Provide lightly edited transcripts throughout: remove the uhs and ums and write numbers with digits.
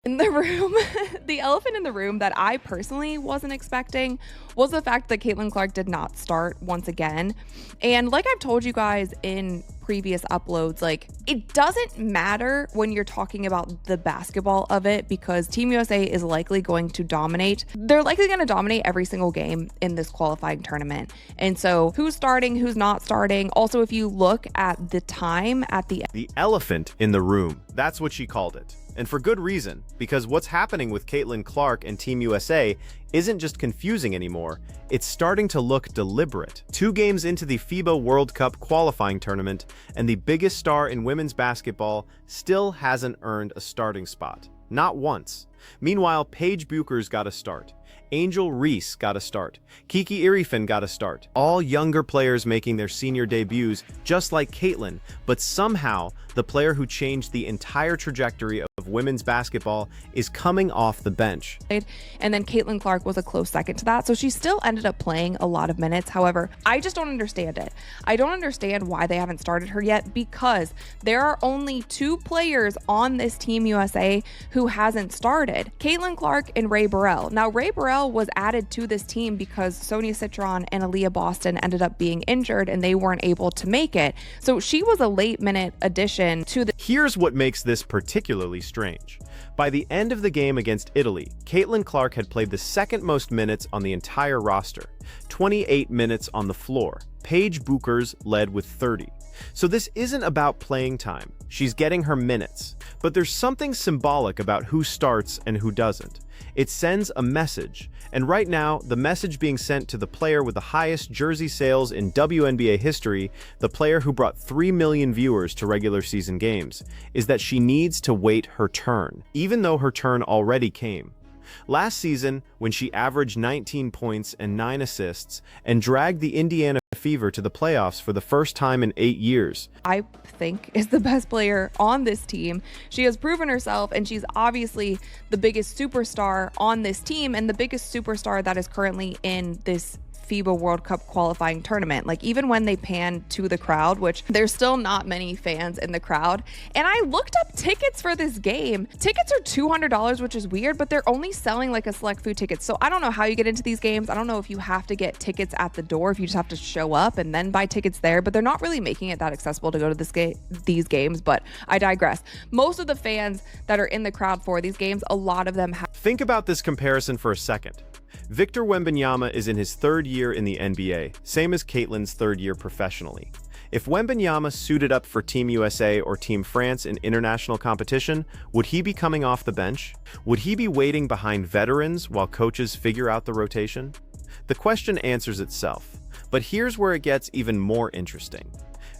In the room, the elephant in the room that I personally wasn't expecting was the fact that Caitlin Clark did not start once again. And like I've told you guys in previous uploads, like, it doesn't matter when you're talking about the basketball of it, because Team USA is likely going to dominate. They're likely going to dominate every single game in this qualifying tournament. And so who's starting, who's not starting. Also, if you look at the time at the elephant in the room, that's what she called it. And for good reason, because what's happening with Caitlin Clark and Team USA isn't just confusing anymore, it's starting to look deliberate. 2 games into the FIBA World Cup qualifying tournament, and the biggest star in women's basketball still hasn't earned a starting spot. Not once. Meanwhile, Paige Bueckers got a start. Angel Reese got a start. Kiki Irifin got a start. All younger players making their senior debuts, just like Caitlin, but somehow the player who changed the entire trajectory of women's basketball is coming off the bench. And then Caitlin Clark was a close second to that, so she still ended up playing a lot of minutes. However, I just don't understand it. I don't understand why they haven't started her yet, because there are only 2 players on this Team USA who hasn't started: Caitlin Clark and Rae Burrell. Now, Rae Burrell was added to this team because Sonia Citron and Aaliyah Boston ended up being injured and they weren't able to make it. So she was a late minute addition to the... Here's what makes this particularly strange. By the end of the game against Italy, Caitlin Clark had played the second most minutes on the entire roster, 28 minutes on the floor. Paige Bueckers led with 30. So this isn't about playing time. She's getting her minutes. But there's something symbolic about who starts and who doesn't. It sends a message. And right now, the message being sent to the player with the highest jersey sales in WNBA history, the player who brought 3 million viewers to regular season games, is that she needs to wait her turn, even though her turn already came. Last season, when she averaged 19 points and 9 assists and dragged the Indiana Fever to the playoffs for the first time in 8 years, I think is the best player on this team. She has proven herself, and she's obviously the biggest superstar on this team and the biggest superstar that is currently in this FIBA World Cup qualifying tournament. Like, even when they pan to the crowd, which there's still not many fans in the crowd, and I looked up tickets for this game. Tickets are $200, which is weird, but they're only selling like a select few tickets. So I don't know how you get into these games. I don't know if you have to get tickets at the door, if you just have to show up and then buy tickets there, but they're not really making it that accessible to go to these games. But I digress. Most of the fans that are in the crowd for these games, a lot of them have... Think about this comparison for a second. Victor Wembanyama is in his 3rd year in the NBA, same as Caitlin's 3rd year professionally. If Wembanyama suited up for Team USA or Team France in international competition, would he be coming off the bench? Would he be waiting behind veterans while coaches figure out the rotation? The question answers itself, but here's where it gets even more interesting.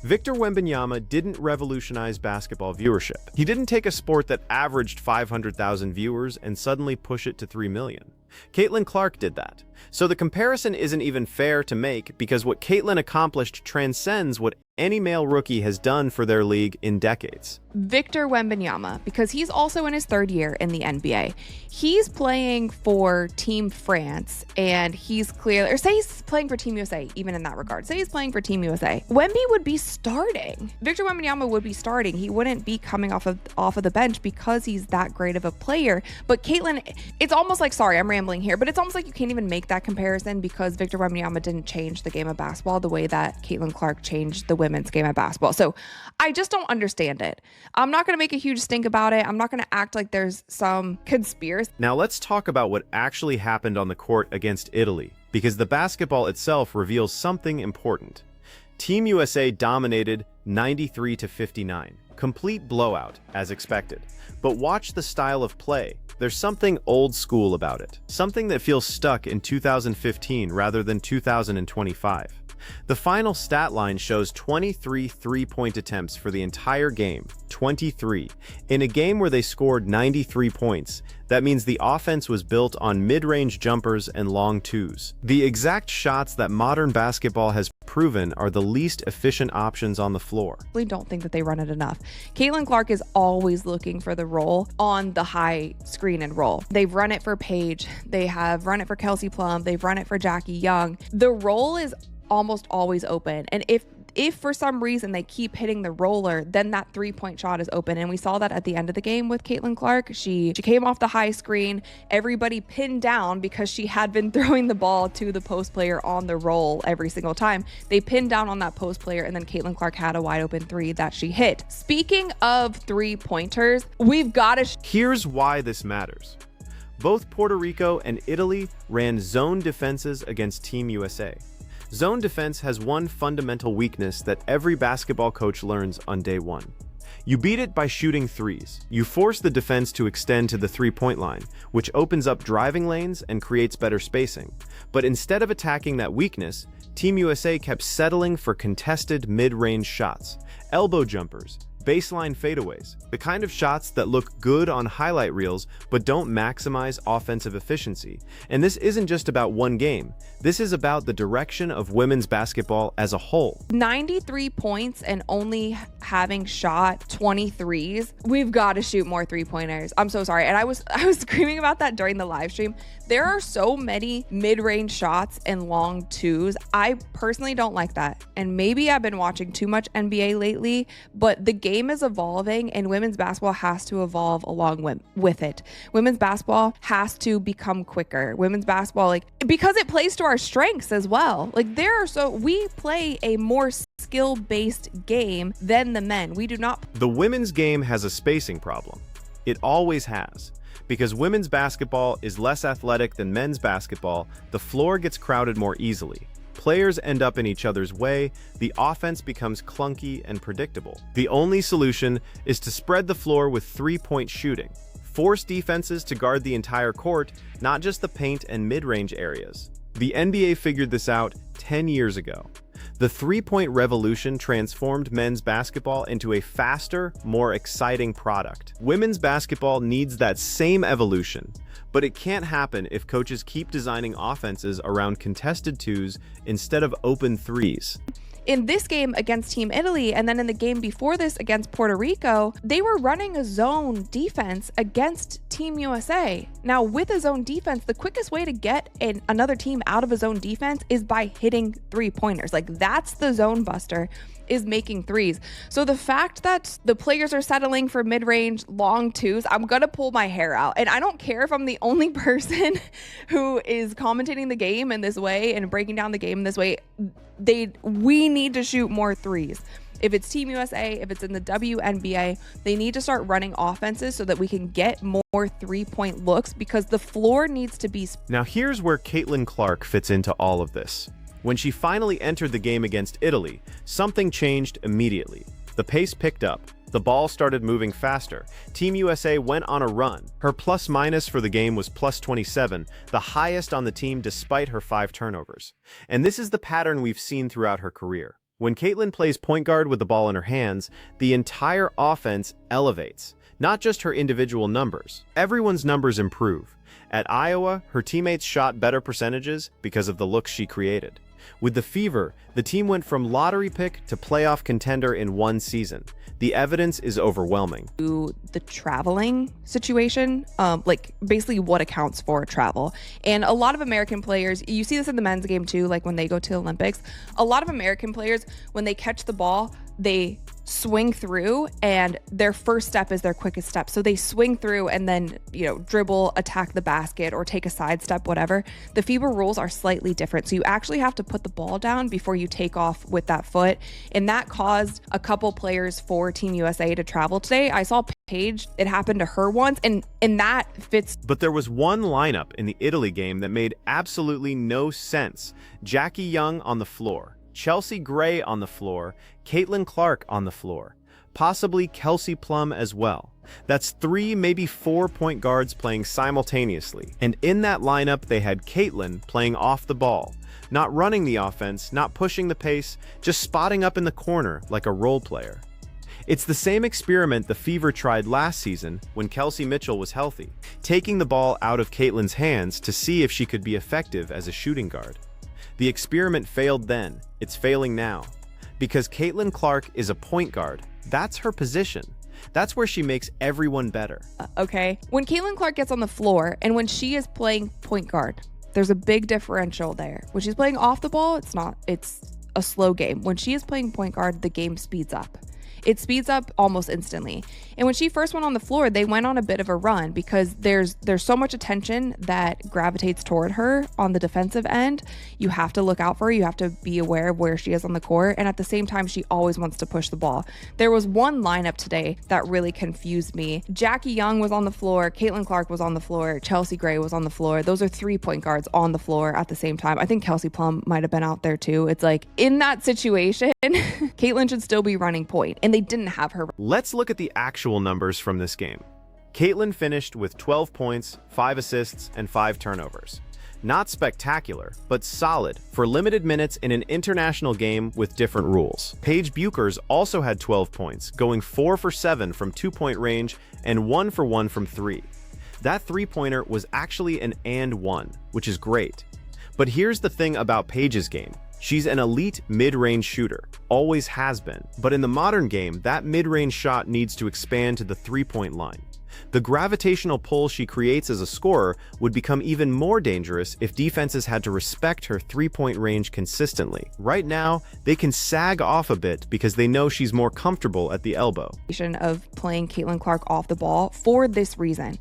Victor Wembanyama didn't revolutionize basketball viewership. He didn't take a sport that averaged 500,000 viewers and suddenly push it to 3 million. Caitlin Clark did that. So the comparison isn't even fair to make, because what Caitlin accomplished transcends what any male rookie has done for their league in decades. Victor Wembanyama, because he's also in his 3rd year in the NBA. He's playing for Team France, and he's clearly, or say he's playing for Team USA, even in that regard. Say he's playing for Team USA. Wemby would be starting. Victor Wembanyama would be starting. He wouldn't be coming off of the bench because he's that great of a player. But Caitlin, it's almost like, sorry, I'm rambling here, but it's almost like you can't even make that comparison, because Victor Wembanyama didn't change the game of basketball the way that Caitlin Clark changed the women's game of basketball. So I just don't understand it. I'm not going to make a huge stink about it. I'm not going to act like there's some conspiracy. Now let's talk about what actually happened on the court against Italy, because the basketball itself reveals something important. Team USA dominated 93-59. Complete blowout, as expected. But watch the style of play. There's something old school about it. Something that feels stuck in 2015 rather than 2025. The final stat line shows 23 three-point attempts for the entire game, 23. In a game where they scored 93 points, that means the offense was built on mid-range jumpers and long twos. The exact shots that modern basketball has proven are the least efficient options on the floor. I really don't think that they run it enough. Caitlin Clark is always looking for the roll on the high screen and roll. They've run it for Paige. They have run it for Kelsey Plum. They've run it for Jackie Young. The roll is almost always open. And if if for some reason they keep hitting the roller, then that 3-point shot is open. And we saw that at the end of the game with Caitlin Clark. She came off the high screen, everybody pinned down because she had been throwing the ball to the post player on the roll every single time. They pinned down on that post player, and then Caitlin Clark had a wide open 3 that she hit. Speaking of 3-pointers, we've got to... Here's why this matters. Both Puerto Rico and Italy ran zone defenses against Team USA. Zone defense has one fundamental weakness that every basketball coach learns on day one. You beat it by shooting threes. You force the defense to extend to the three-point line, which opens up driving lanes and creates better spacing. But instead of attacking that weakness, Team USA kept settling for contested mid-range shots, elbow jumpers, baseline fadeaways, the kind of shots that look good on highlight reels but don't maximize offensive efficiency. And this isn't just about one game. This is about the direction of women's basketball as a whole. 93 points and only having shot 23s. We've got to shoot more 3-pointers. I'm so sorry. And I was screaming about that during the live stream. There are so many mid-range shots and long twos. I personally don't like that. And maybe I've been watching too much NBA lately, but the game is evolving and women's basketball has to evolve along with it. Women's basketball has to become quicker. Women's basketball, because it plays to our strengths as well. We play a more skill-based game than the men. We do not. The women's game has a spacing problem. It always has. Because women's basketball is less athletic than men's basketball, the floor gets crowded more easily. Players end up in each other's way, the offense becomes clunky and predictable. The only solution is to spread the floor with 3-point shooting. Force defenses to guard the entire court, not just the paint and mid-range areas. The NBA figured this out 10 years ago. The 3-point revolution transformed men's basketball into a faster, more exciting product. Women's basketball needs that same evolution, but it can't happen if coaches keep designing offenses around contested twos instead of open threes. In this game against Team Italy, and then in the game before this against Puerto Rico, they were running a zone defense against Team USA. Now, with a zone defense, the quickest way to get another team out of a zone defense is by hitting 3-pointers. That's the zone buster, is making threes. So the fact that the players are settling for mid-range long twos, I'm gonna pull my hair out. And I don't care if I'm the only person who is commentating the game in this way and breaking down the game in this way. We need to shoot more threes. If it's Team USA, if it's in the WNBA, they need to start running offenses so that we can get more 3-point looks, because the floor needs to be... Now here's where Caitlin Clark fits into all of this. When she finally entered the game against Italy, something changed immediately. The pace picked up. The ball started moving faster. Team USA went on a run. Her plus-minus for the game was plus 27, the highest on the team despite her 5 turnovers. And this is the pattern we've seen throughout her career. When Caitlin plays point guard with the ball in her hands, the entire offense elevates. Not just her individual numbers. Everyone's numbers improve. At Iowa, her teammates shot better percentages because of the looks she created. With the Fever, the team went from lottery pick to playoff contender in one season. The evidence is overwhelming. The traveling situation, basically what accounts for travel. And a lot of American players, you see this in the men's game too, when they go to the Olympics, a lot of American players, when they catch the ball, they swing through and their first step is their quickest step. So they swing through and then, dribble, attack the basket, or take a side step, whatever. The FIBA rules are slightly different. So you actually have to put the ball down before you take off with that foot. And that caused a couple players for Team USA to travel today. I saw Paige, it happened to her once, and that fits. But there was one lineup in the Italy game that made absolutely no sense. Jackie Young on the floor, Chelsea Gray on the floor, Caitlin Clark on the floor, possibly Kelsey Plum as well. That's 3, maybe 4 point guards playing simultaneously. And in that lineup, they had Caitlin playing off the ball, not running the offense, not pushing the pace, just spotting up in the corner like a role player. It's the same experiment the Fever tried last season when Kelsey Mitchell was healthy, taking the ball out of Caitlin's hands to see if she could be effective as a shooting guard. The experiment failed then, it's failing now. Because Caitlin Clark is a point guard, that's her position. That's where she makes everyone better. Okay. When Caitlin Clark gets on the floor and when she is playing point guard, there's a big differential there. When she's playing off the ball, it's a slow game. When she is playing point guard, the game speeds up. It speeds up almost instantly. And when she first went on the floor, they went on a bit of a run because there's so much attention that gravitates toward her on the defensive end. You have to look out for her. You have to be aware of where she is on the court. And at the same time, she always wants to push the ball. There was one lineup today that really confused me. Jackie Young was on the floor. Caitlin Clark was on the floor. Chelsea Gray was on the floor. Those are 3 point guards on the floor at the same time. I think Kelsey Plum might have been out there too. It's like in that situation, Caitlin should still be running point. And they didn't have her. Let's look at the actual numbers from this game. Caitlin finished with 12 points, 5 assists, and 5 turnovers. Not spectacular, but solid for limited minutes in an international game with different rules. Paige Bueckers also had 12 points, going 4 for 7 from 2-point range and 1 for 1 from 3. That 3-pointer was actually an and 1, which is great. But here's the thing about Paige's game. She's an elite mid-range shooter, always has been, but in the modern game, that mid-range shot needs to expand to the 3-point line. The gravitational pull she creates as a scorer would become even more dangerous if defenses had to respect her 3-point range consistently. Right now, they can sag off a bit because they know she's more comfortable at the elbow. Of playing Caitlin Clark off the ball for this reason.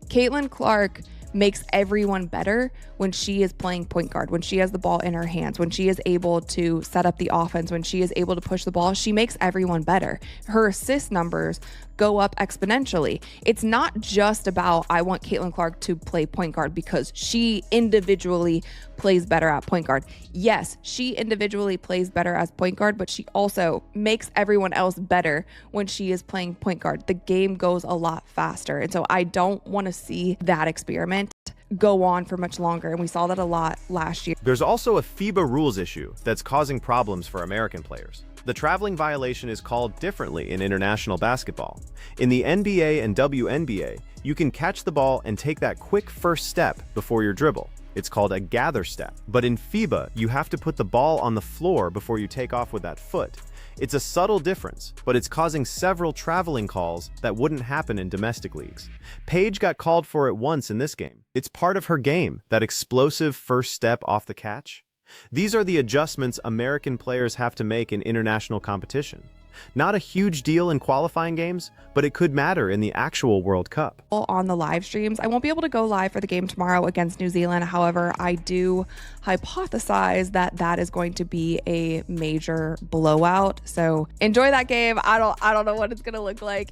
Caitlin Clark makes everyone better when she is playing point guard, when she has the ball in her hands, when she is able to set up the offense, when she is able to push the ball. She makes everyone better. Her assist numbers go up exponentially. It's not just about, I want Caitlin Clark to play point guard because she individually plays better at point guard. Yes, she individually plays better as point guard, but she also makes everyone else better when she is playing point guard. The game goes a lot faster. And so I don't want to see that experiment go on for much longer. And we saw that a lot last year. There's also a FIBA rules issue that's causing problems for American players. The traveling violation is called differently in international basketball. In the NBA and WNBA, you can catch the ball and take that quick first step before your dribble. It's called a gather step. But in FIBA, you have to put the ball on the floor before you take off with that foot. It's a subtle difference, but it's causing several traveling calls that wouldn't happen in domestic leagues. Paige got called for it once in this game. It's part of her game, that explosive first step off the catch. These are the adjustments American players have to make in international competition. Not a huge deal in qualifying games, but it could matter in the actual World Cup. On the live streams, I won't be able to go live for the game tomorrow against New Zealand. However, I do hypothesize that that is going to be a major blowout. So enjoy that game. I don't know what it's going to look like.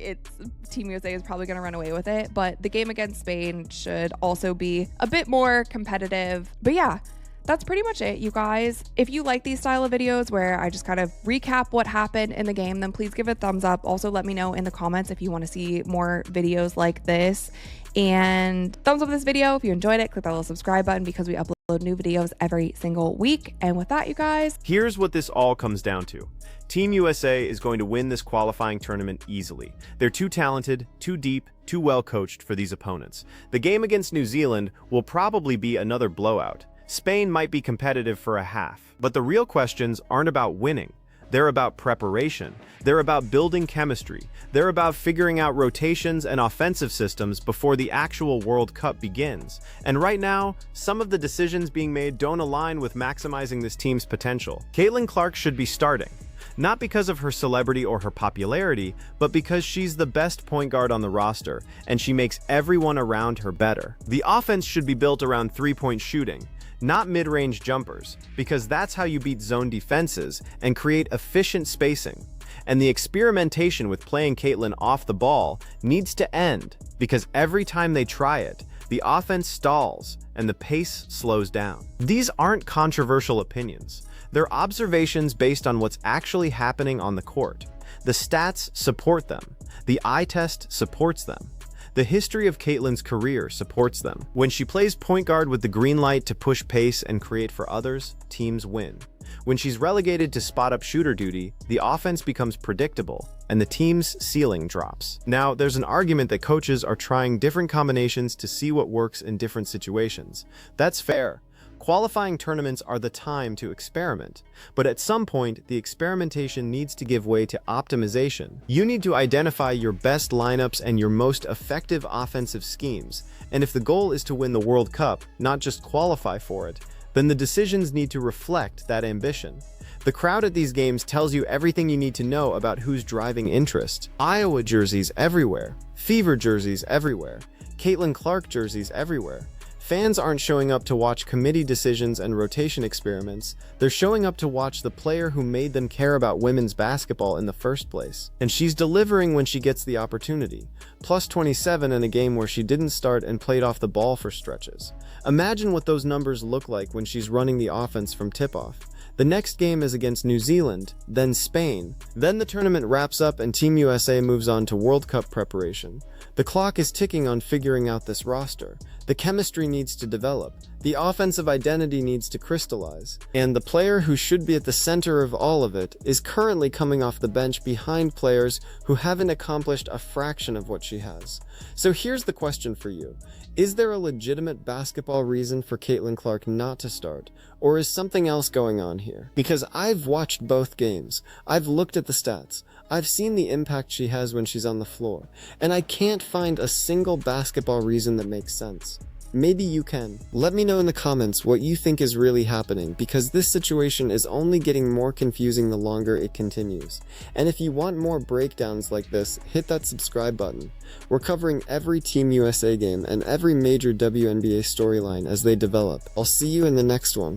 Team USA is probably going to run away with it, but the game against Spain should also be a bit more competitive. But yeah, that's pretty much it, you guys. If you like these style of videos where I just kind of recap what happened in the game, then please give it a thumbs up. Also, let me know in the comments if you want to see more videos like this. And thumbs up this video if you enjoyed it. Click that little subscribe button because we upload new videos every single week. And with that, you guys, here's what this all comes down to. Team USA is going to win this qualifying tournament easily. They're too talented, too deep, too well coached for these opponents. The game against New Zealand will probably be another blowout. Spain might be competitive for a half, but the real questions aren't about winning. They're about preparation. They're about building chemistry. They're about figuring out rotations and offensive systems before the actual World Cup begins. And right now, some of the decisions being made don't align with maximizing this team's potential. Caitlin Clark should be starting. Not because of her celebrity or her popularity, but because she's the best point guard on the roster, and she makes everyone around her better. The offense should be built around three-point shooting, not mid-range jumpers, because that's how you beat zone defenses and create efficient spacing. And the experimentation with playing Caitlin off the ball needs to end, because every time they try it, the offense stalls and the pace slows down. These aren't controversial opinions. They're observations based on what's actually happening on the court. The stats support them. The eye test supports them. The history of Caitlin's career supports them. When she plays point guard with the green light to push pace and create for others, teams win. When she's relegated to spot-up shooter duty, the offense becomes predictable, and the team's ceiling drops. Now, there's an argument that coaches are trying different combinations to see what works in different situations. That's fair. Qualifying tournaments are the time to experiment, but at some point, the experimentation needs to give way to optimization. You need to identify your best lineups and your most effective offensive schemes, and if the goal is to win the World Cup, not just qualify for it, then the decisions need to reflect that ambition. The crowd at these games tells you everything you need to know about who's driving interest. Iowa jerseys everywhere. Fever jerseys everywhere. Caitlin Clark jerseys everywhere. Fans aren't showing up to watch committee decisions and rotation experiments. They're showing up to watch the player who made them care about women's basketball in the first place. And she's delivering when she gets the opportunity. Plus 27 in a game where she didn't start and played off the ball for stretches. Imagine what those numbers look like when she's running the offense from tip-off. The next game is against New Zealand, then Spain. Then the tournament wraps up and Team USA moves on to World Cup preparation. The clock is ticking on figuring out this roster. The chemistry needs to develop. The offensive identity needs to crystallize. And the player who should be at the center of all of it is currently coming off the bench behind players who haven't accomplished a fraction of what she has. So here's the question for you. Is there a legitimate basketball reason for Caitlin Clark not to start? Or is something else going on here? Because I've watched both games. I've looked at the stats. I've seen the impact she has when she's on the floor. And I can't find a single basketball reason that makes sense. Maybe you can. Let me know in the comments what you think is really happening, because this situation is only getting more confusing the longer it continues. And if you want more breakdowns like this, hit that subscribe button. We're covering every Team USA game and every major WNBA storyline as they develop. I'll see you in the next one.